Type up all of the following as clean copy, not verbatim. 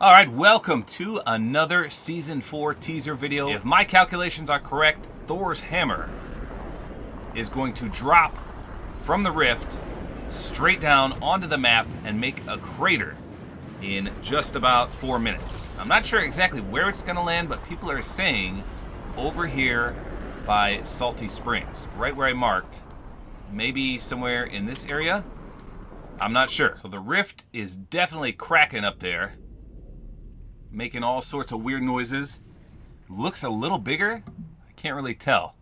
Alright, welcome to another Season 4 teaser video. If my calculations are correct, Thor's hammer is going to drop from the rift straight down onto the map and make a crater in just about 4 minutes. I'm not sure exactly where it's going to land, but people are saying over here by Salty Springs, right where I marked. Maybe somewhere in this area? I'm not sure. So the rift is definitely cracking up there, making all sorts of weird noises. Looks a little bigger. I can't really tell.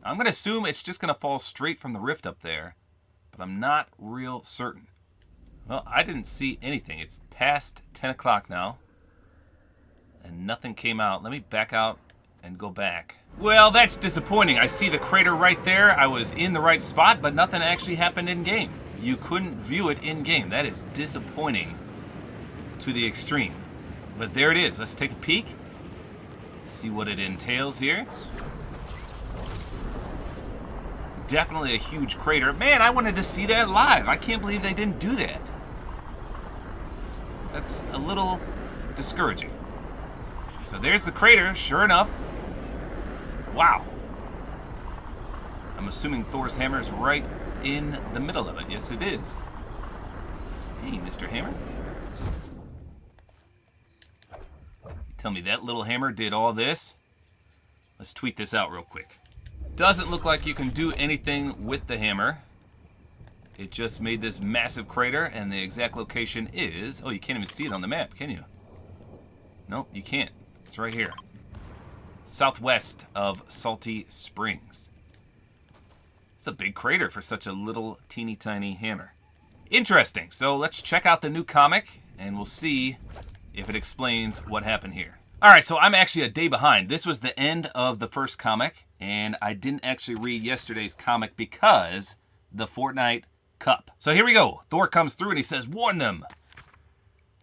I'm going to assume it's just going to fall straight from the rift up there, but I'm not real certain. Well, I didn't see anything. It's past 10 o'clock now, and nothing came out. Let me back out and go back. Well, that's disappointing. I see the crater right there. I was in the right spot, but nothing actually happened in-game. You couldn't view it in-game. That is disappointing to the extreme. But there it is. Let's take a peek. See what it entails here. Definitely a huge crater. Man, I wanted to see that live. I can't believe they didn't do that. That's a little discouraging. So there's the crater, sure enough. Wow. I'm assuming Thor's hammer is right in the middle of it. Yes, it is. Hey, Mr. Hammer. Tell me that little hammer did all this? Let's tweet this out real quick. Doesn't look like you can do anything with the hammer. It just made this massive crater, and the exact location is... Oh, you can't even see it on the map, can you? Nope, you can't. It's right here. Southwest of Salty Springs. It's a big crater for such a little teeny tiny hammer. Interesting. So let's check out the new comic, and we'll see if it explains what happened here. Alright, so I'm actually a day behind. This was the end of the first comic, and I didn't actually read yesterday's comic because the Fortnite Cup. So here we go. Thor comes through and he says, "Warn them.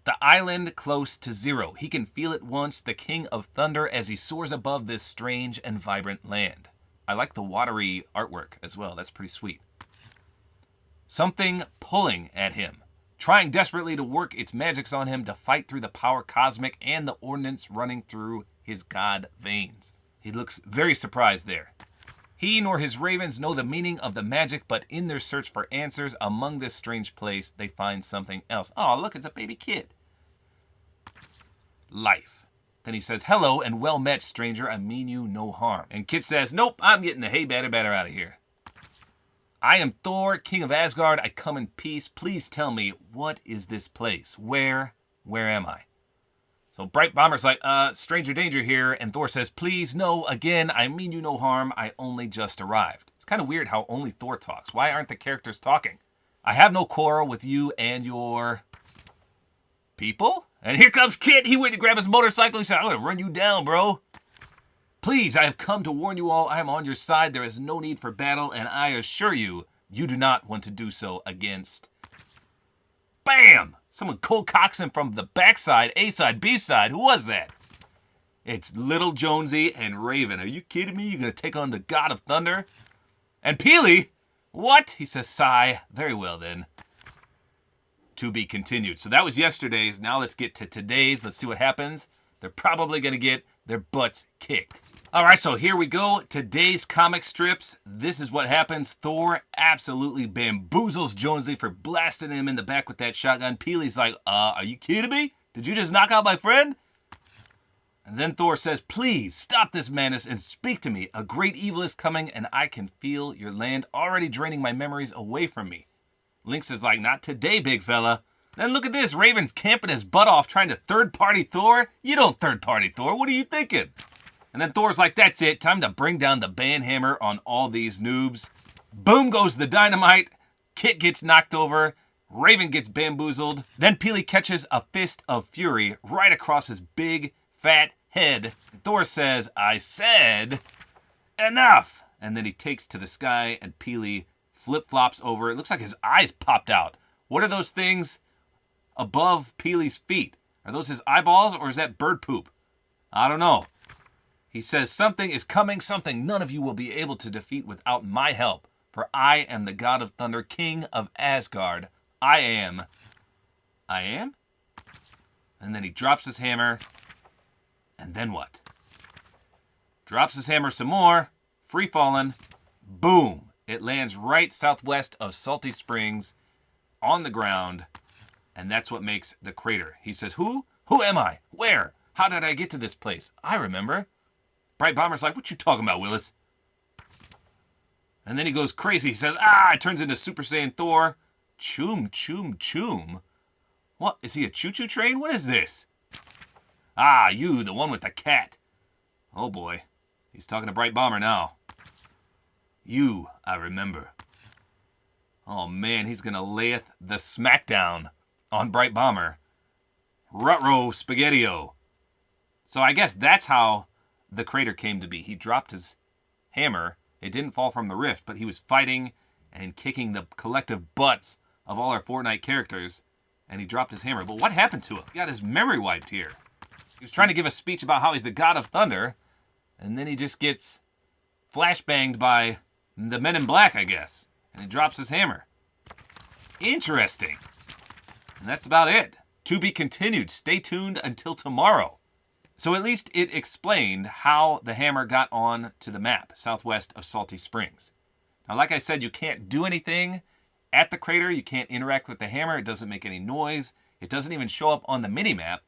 The island close to zero. He can feel it once, the King of Thunder, as he soars above this strange and vibrant land." I like the watery artwork as well. That's pretty sweet. Something pulling at him, trying desperately to work its magics on him to fight through the power cosmic and the ordnance running through his god veins. He looks very surprised there. He nor his ravens know the meaning of the magic, but in their search for answers among this strange place, they find something else. Oh, look, it's a baby kid. Life. Then he says, "Hello and well met, stranger. I mean you no harm." And Kit says, "Nope, I'm getting the hay batter out of here. I am Thor, king of Asgard. I come in peace. Please tell me, what is this place? Where am I?" So Bright Bomber's like, stranger danger here. And Thor says, "Please, no, again, I mean you no harm. I only just arrived." It's kind of weird how only Thor talks. Why aren't the characters talking? "I have no quarrel with you and your people." And here comes Kit. He went to grab his motorcycle. He said, "I'm going to run you down, bro. Please, I have come to warn you all. I am on your side. There is no need for battle, and I assure you, you do not want to do so against..." Bam! Someone cold cocks him from the backside, A side, B side. Who was that? It's Little Jonesy and Raven. Are you kidding me? You're going to take on the God of Thunder? And Peely? What? He says, "Sigh. Very well, then. To be continued." So that was yesterday's. Now let's get to today's. Let's see what happens. They're probably going to get their butts kicked. Alright, so here we go. Today's comic strips. This is what happens. Thor absolutely bamboozles Jonesy for blasting him in the back with that shotgun. Peely's like, are you kidding me? Did you just knock out my friend?" And then Thor says, "Please, stop this madness and speak to me. A great evil is coming, and I can feel your land already draining my memories away from me." Lynx is like, "Not today, big fella." Then look at this. Raven's camping his butt off trying to third-party Thor. You don't third-party Thor. What are you thinking? And then Thor's like, "That's it. Time to bring down the banhammer on all these noobs." Boom goes the dynamite. Kit gets knocked over. Raven gets bamboozled. Then Peely catches a fist of fury right across his big, fat head. Thor says, "I said enough." And then he takes to the sky, and Peely flip-flops over. It looks like his eyes popped out. What are those things above Peely's feet? Are those his eyeballs, or is that bird poop? I don't know. He says, "Something is coming, something none of you will be able to defeat without my help. For I am the God of Thunder, King of Asgard. I am. And then he drops his hammer. And then what? Drops his hammer some more. Free falling. Boom. It lands right southwest of Salty Springs on the ground. And that's what makes the crater. He says, who? Who am I? Where? How did I get to this place? I remember. Bright Bomber's like, what you talking about, Willis? And then he goes crazy. He says, it turns into Super Saiyan Thor. Choom, choom, choom. What? Is he a choo-choo train? What is this? You, the one with the cat. Oh, boy. He's talking to Bright Bomber now. You, I remember. Oh, man, he's going to layeth the smackdown on Bright Bomber. Ruh-roh spaghetti-o. So I guess that's how the crater came to be. He dropped his hammer. It didn't fall from the rift, but he was fighting and kicking the collective butts of all our Fortnite characters, and he dropped his hammer. But what happened to him? He got his memory wiped here. He was trying to give a speech about how he's the god of thunder, and then he just gets flashbanged by the men in black, I guess, and he drops his hammer. Interesting. And that's about it. To be continued. Stay tuned until tomorrow. So at least it explained how the hammer got on to the map, southwest of Salty Springs. Now, like I said, you can't do anything at the crater. You can't interact with the hammer. It doesn't make any noise. It doesn't even show up on the mini-map.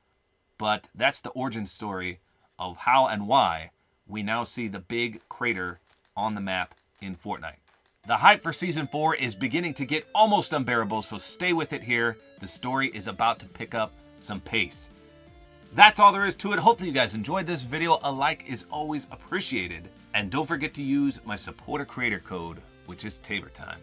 But that's the origin story of how and why we now see the big crater on the map in Fortnite. The hype for Season 4 is beginning to get almost unbearable, so stay with it here. The story is about to pick up some pace. That's all there is to it. Hopefully you guys enjoyed this video. A like is always appreciated. And don't forget to use my Support-A-Creator Code, which is Tabor time.